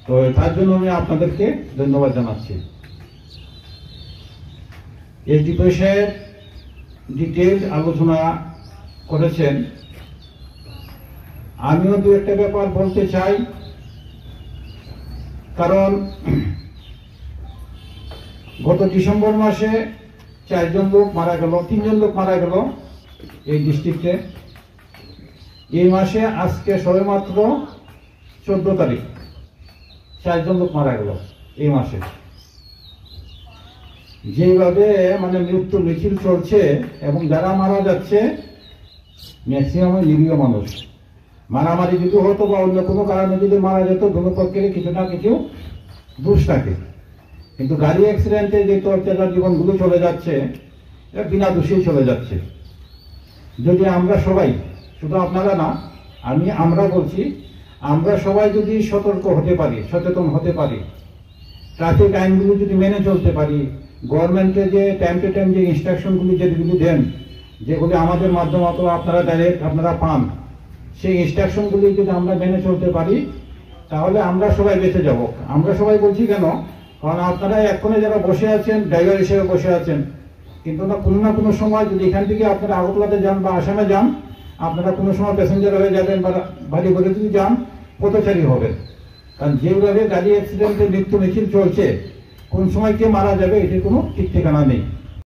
তো তার জন্য আমি আপনাদেরকে ধন্যবাদ জানাচ্ছি। এসডিপিও সাহেব ডিটেল আলোচনা করেছেন। আমিও দু একটা ব্যাপার বলতে চাই, কারণ গত ডিসেম্বর মাসে 4 জন লোক মারা গেল, 3 জন লোক মারা গেল এই ডিস্ট্রিক্টে। এই মাসে আজকে সবেমাত্র 14 তারিখ 4 জন লোক মারা গেল এই মাসে। যেভাবে মানে মৃত্যু মিছিল চলছে এবং যারা মারা যাচ্ছে ম্যাক্সিমাম নিরীহ মানুষ। মারামারি যদি হতো বা অন্য কোনো কারণে যদি মারা যেত, দুপক্ষের কিছু না কিছু দোষ থাকে, কিন্তু গাড়ি অ্যাক্সিডেন্টে যে অত্যাচার জীবনগুলো চলে যাচ্ছে এটা বিনা দোষেই চলে যাচ্ছে। যদি আমরা সবাই, শুধু আপনারা না, আমরা বলছি, আমরা সবাই যদি সতর্ক হতে পারি, সচেতন হতে পারি, ট্রাফিক আইনগুলো যদি মেনে চলতে পারি, গভর্নমেন্টের যে টাইম টু টাইম যে ইনস্ট্রাকশনগুলি যেগুলি দেন, যেগুলি আমাদের মাধ্যমে আপনারা ডাইরেক্ট আপনারা পান, সেই ইনস্ট্রাকশনগুলি যদি আমরা মেনে চলতে পারি তাহলে আমরা সবাই বেঁচে যাব। আমরা সবাই বলছি কেন, কারণ আপনারা এক্ষণে যারা বসে আছেন ড্রাইভার হিসেবে বসে আছেন, কিন্তু না কোনো সময় যদি এখান থেকে আপনারা আগরতলাতে যান বা আসামে যান, আপনারা কোনো সময় প্যাসেঞ্জার হয়ে যাবেন বা বাড়ি করে যদি যান পথচারী হবেন। কারণ যেভাবে গাড়ি অ্যাক্সিডেন্টে মৃত্যু মিছিল চলছে, কোন সময় কে মারা যাবে এটির কোনো ঠিক ঠিকানা নেই।